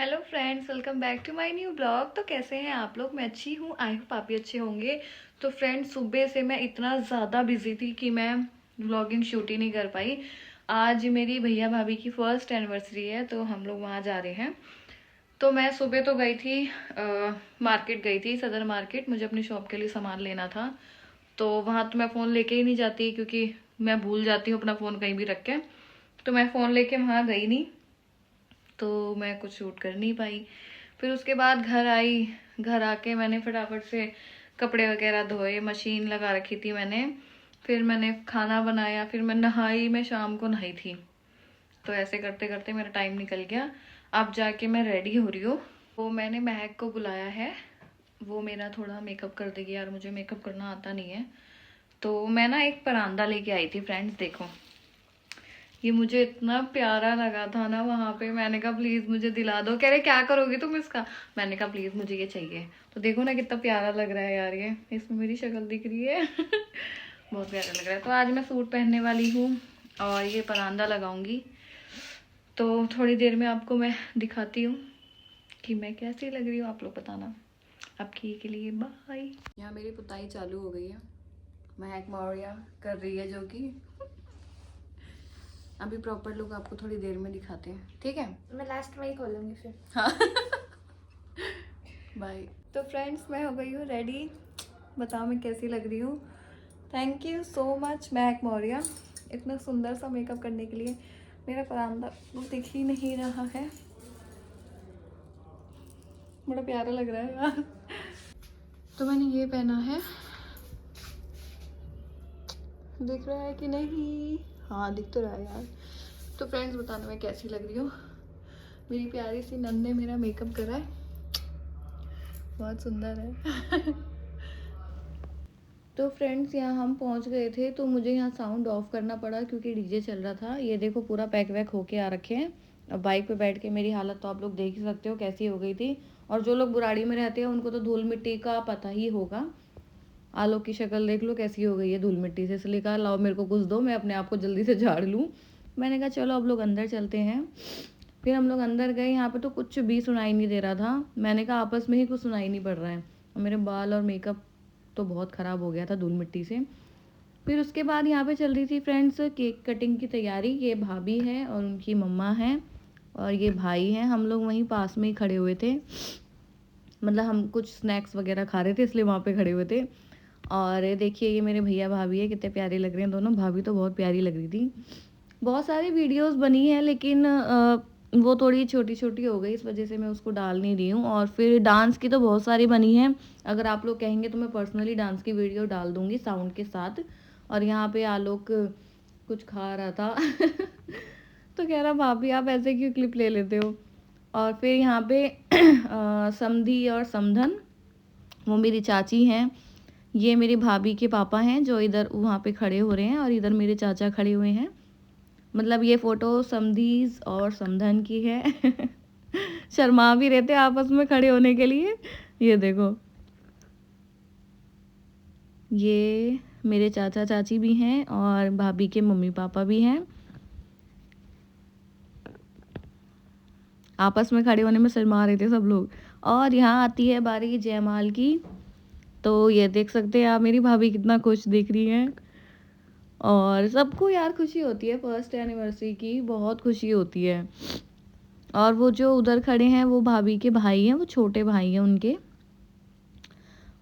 Hello friends, welcome back to my new blog. तो कैसे हैं आप लोग? मैं अच्छी हूँ, आई होप आप भी अच्छे होंगे। तो फ्रेंड्स, सुबह से मैं इतना ज़्यादा बिजी थी कि मैं व्लॉगिंग शूट ही नहीं कर पाई। आज मेरी भैया भाभी की फर्स्ट एनिवर्सरी है, तो हम लोग वहाँ जा रहे हैं। तो मैं सुबह तो गई थी, मार्केट गई थी, सदर मार्केट। मुझे अपनी शॉप के लिए सामान लेना था। तो वहाँ तो मैं फ़ोन लेके ही नहीं जाती, क्योंकि मैं भूल जाती हूँ अपना फ़ोन कहीं भी रख के। तो मैं फ़ोन लेके वहाँ गई नहीं, तो मैं कुछ शूट कर नहीं पाई। फिर उसके बाद घर आई। घर आके मैंने फटाफट से कपड़े वगैरह धोए, मशीन लगा रखी थी मैंने। फिर मैंने खाना बनाया, फिर मैं नहाई। मैं शाम को नहाई थी। तो ऐसे करते करते मेरा टाइम निकल गया। अब जाके मैं रेडी हो रही हूँ। तो मैंने महक को बुलाया है, वो मेरा थोड़ा मेकअप कर देगी। यार, मुझे मेकअप करना आता नहीं है। तो मैं ना एक परांदा लेके आई थी फ्रेंड्स, देखो। ये मुझे इतना प्यारा लगा था ना वहां पे। मैंने कहा प्लीज मुझे दिला दो। कह रहे क्या करोगी तुम इसका? मैंने कहा प्लीज मुझे ये चाहिए। तो देखो ना कितना प्यारा लग रहा है यार, ये इसमें मेरी शक्ल दिख रही है। बहुत प्यारा लग रहा है। तो आज मैं सूट पहनने वाली हूँ और ये परांदा लगाऊंगी। तो थोड़ी देर में आपको मैं दिखाती हूँ कि मैं कैसी लग रही हूँ। आप लोग बताना। आपकी के लिए बाय। यहाँ मेरी पुताई चालू हो गई है। महक मौर्य कर रही है, जो कि अभी प्रॉपर लुक आपको थोड़ी देर में दिखाते हैं, ठीक है? मैं लास्ट में ही खोलूंगी फिर। हाँ। बाय। तो फ्रेंड्स, मैं हो गई हूँ रेडी। बताओ मैं कैसी लग रही हूँ। थैंक यू सो मच महक मौर्य, इतना सुंदर सा मेकअप करने के लिए। मेरा परांदा वो दिख ही नहीं रहा है। बड़ा प्यारा लग रहा है यार। तो मैंने ये पहना है, दिख रहा है कि नहीं? हाँ, दिख तो रहा है यार। तो फ्रेंड्स, बताना मैं कैसी लग रही हूँ। मेरी प्यारी सी नंद ने मेरा मेकअप करा है, बहुत सुंदर है। तो फ्रेंड्स, यहाँ हम पहुँच गए थे। तो मुझे यहाँ साउंड ऑफ करना पड़ा क्योंकि डीजे चल रहा था। ये देखो पूरा पैक वैक होके आ रखे हैं। अब बाइक पे बैठ के मेरी हालत तो आप लोग देख ही सकते हो कैसी हो गई थी। और जो लोग बुराड़ी में रहते हैं उनको तो धूल मिट्टी का पता ही होगा। आलोक की शक्ल देख लो कैसी हो गई है धूल मिट्टी से। इसलिए कहा लाओ मेरे को कुछ दो, मैं अपने आप को जल्दी से झाड़ लूँ। मैंने कहा चलो अब लोग अंदर चलते हैं। फिर हम लोग अंदर गए। यहाँ पे तो कुछ भी सुनाई नहीं दे रहा था। मैंने कहा आपस में ही कुछ सुनाई नहीं पड़ रहा है। और मेरे बाल और मेकअप तो बहुत ख़राब हो गया था धूल मिट्टी से। फिर उसके बाद यहाँ पे चल रही थी फ्रेंड्स केक कटिंग की तैयारी। ये भाभी है और उनकी मम्मा है और ये भाई हैं। हम लोग वहीं पास में ही खड़े हुए थे। मतलब हम कुछ स्नैक्स वगैरह खा रहे थे, इसलिए वहाँ पे खड़े हुए थे। और ये देखिए, ये मेरे भैया भाभी है, कितने प्यारे लग रहे हैं दोनों। भाभी तो बहुत प्यारी लग रही थी। बहुत सारी वीडियोस बनी है, लेकिन वो थोड़ी छोटी छोटी हो गई, इस वजह से मैं उसको डाल नहीं रही हूँ। और फिर डांस की तो बहुत सारी बनी है। अगर आप लोग कहेंगे तो मैं पर्सनली डांस की वीडियो डाल दूँगी साउंड के साथ। और यहाँ पे आलोक कुछ खा रहा था। तो कह रहा भाभी आप ऐसे क्यों क्लिप ले लेते हो। और फिर यहाँ पे समधी और समधन, वो मेरी चाची हैं। ये मेरी भाभी के पापा हैं जो इधर वहाँ पे खड़े हो रहे हैं, और इधर मेरे चाचा खड़े हुए हैं। मतलब ये फोटो समधीज और समधन की है। शर्मा भी रहते आपस में खड़े होने के लिए। ये देखो, ये मेरे चाचा चाची भी हैं और भाभी के मम्मी पापा भी हैं। आपस में खड़े होने में शर्मा रहे थे सब लोग। और यहाँ आती है बारी जयमाल की। तो ये देख सकते हैं आप मेरी भाभी कितना खुश दिख रही हैं। और सबको यार खुशी होती है फर्स्ट एनिवर्सरी की, बहुत खुशी होती है। और वो जो उधर खड़े हैं वो भाभी के भाई हैं, वो छोटे भाई हैं उनके।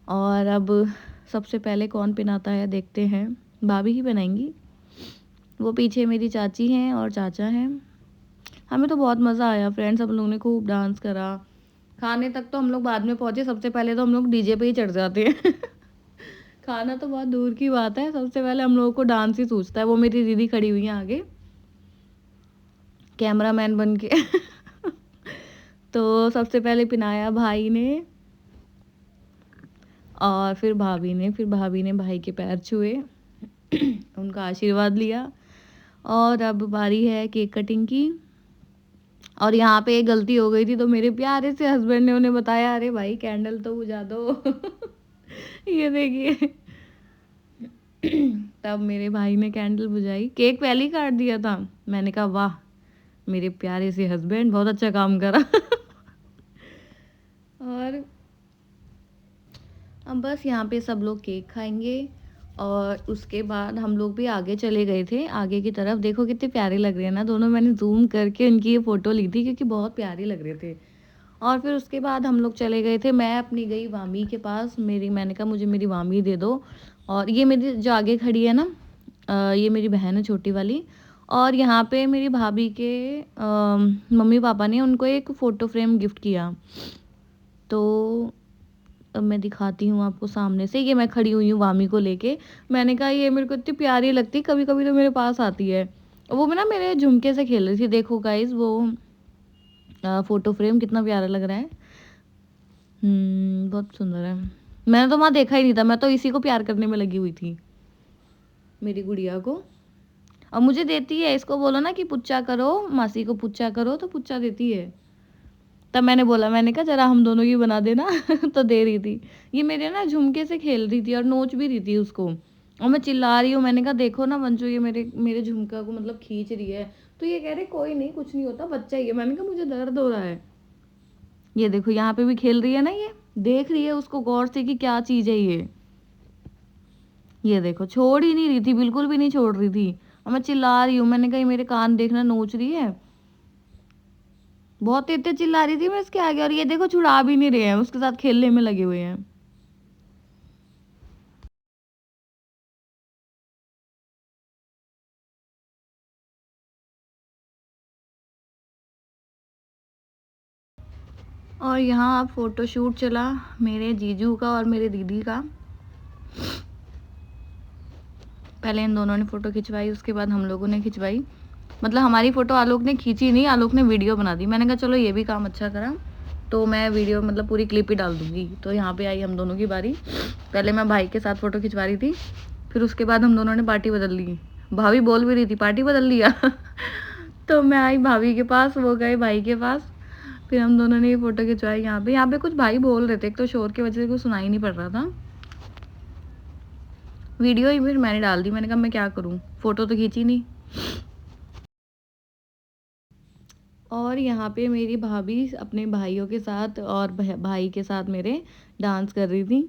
और अब सबसे पहले कौन पिनाता है देखते हैं। भाभी ही बनाएंगी। वो पीछे मेरी चाची हैं और चाचा हैं। हमें तो बहुत मज़ा आया फ्रेंड्स, हम लोगों ने खूब डांस करा। खाने तक तो हम लोग बाद में पहुँचे, सबसे पहले तो हम लोग डीजे पे ही चढ़ जाते हैं। खाना तो बहुत दूर की बात है, सबसे पहले हम लोगों को डांस ही सूझता है। वो मेरी दीदी खड़ी हुई है आगे कैमरामैन बन के। तो सबसे पहले पिनाया भाई ने और फिर भाभी ने। फिर भाभी ने भाई के पैर छुए, उनका आशीर्वाद लिया। और अब बारी है केक कटिंग की। और यहाँ पे एक गलती हो गई थी, तो मेरे प्यारे से हस्बैंड ने उन्हें बताया अरे भाई कैंडल तो बुझा दो। ये देखिए। तब मेरे भाई ने कैंडल बुझाई, केक पहले ही काट दिया था। मैंने कहा वाह मेरे प्यारे से हस्बैंड, बहुत अच्छा काम करा। अब बस यहाँ पे सब लोग केक खाएँगे और उसके बाद हम लोग भी आगे चले गए थे, आगे की तरफ। देखो कितने प्यारे लग रहे हैं ना दोनों, मैंने ज़ूम करके उनकी ये फ़ोटो ली थी क्योंकि बहुत प्यारे लग रहे थे। और फिर उसके बाद हम लोग चले गए थे, मैं अपनी गई मामी के पास, मैंने कहा मुझे मेरी मामी दे दो। और ये मेरी जो आगे खड़ी है ना, ये मेरी बहन है छोटी वाली। और यहाँ पे मेरी भाभी के मम्मी-पापा ने उनको एक फ़ोटो फ्रेम गिफ्ट किया। तो अब मैं दिखाती हूँ आपको सामने से, ये मैं खड़ी हुई हूँ वामी को लेके। मैंने कहा ये मेरे को इतनी प्यारी लगती है, कभी-कभी तो मेरे पास आती है। वो मैं ना मेरे झुमके से खेल रही थी। देखो गाइज़ वो फ़ोटो फ्रेम कितना प्यारा लग रहा है। बहुत सुंदर है। मैंने तो वहाँ देखा ही नहीं था, मैं तो इसी को प्यार करने में लगी हुई थी, मेरी गुड़िया को। और मुझे देती है, इसको बोलो ना कि पुच्चा करो, मासी को पुच्चा करो तो पुच्चा देती है। तब मैंने बोला, मैंने कहा ज़रा हम दोनों की बना देना तो दे रही थी। ये मेरे ना झुमके से खेल रही थी और नोच भी रही थी उसको, और मैं चिल्ला रही हूँ। मैंने कहा देखो ना मंजू, ये मेरे मेरे झुमका को मतलब खींच रही है। तो ये कह रहे कोई नहीं, कुछ नहीं होता, बच्चा ही है। मैंने कहा मुझे दर्द हो रहा है। ये देखो यहाँ पे भी खेल रही है ना, ये देख रही है उसको गौर से कि क्या चीज़ है ये देखो छोड़ ही नहीं रही थी, बिल्कुल भी नहीं छोड़ रही थी। और मैं चिल्ला रही हूँ, मैंने कहा मेरे कान देखना, नोच रही है। बहुत तेज तेज चिल्ला रही थी मैं इसके आगे, और ये देखो छुड़ा भी नहीं रहे हैं, उसके साथ खेलने में लगे हुए हैं। और यहाँ अब फोटोशूट चला मेरे जीजू का और मेरे दीदी का। पहले इन दोनों ने फ़ोटो खिंचवाई, उसके बाद हम लोगों ने खिंचवाई। मतलब हमारी फ़ोटो आलोक ने खींची नहीं, आलोक ने वीडियो बना दी। मैंने कहा चलो ये भी काम अच्छा करा, तो मैं वीडियो मतलब पूरी क्लिप ही डाल दूँगी। तो यहाँ पे आई हम दोनों की बारी। पहले मैं भाई के साथ फ़ोटो खिंचवा रही थी, फिर उसके बाद हम दोनों ने पार्टी बदल ली। भाभी बोल भी रही थी पार्टी बदल लिया तो मैं आई भाभी के पास, वो गए भाई के पास। फिर हम दोनों ने ये फ़ोटो खिंचवाई। यहाँ पे कुछ भाई बोल रहे थे, एक तो शोर की वजह से कुछ सुनाई नहीं पड़ रहा था। वीडियो ही फिर मैंने डाल दी, मैंने कहा मैं क्या करूँ, फ़ोटो तो खींची नहीं। और यहाँ पे मेरी भाभी अपने भाइयों के साथ और भाई के साथ मेरे डांस कर रही थी।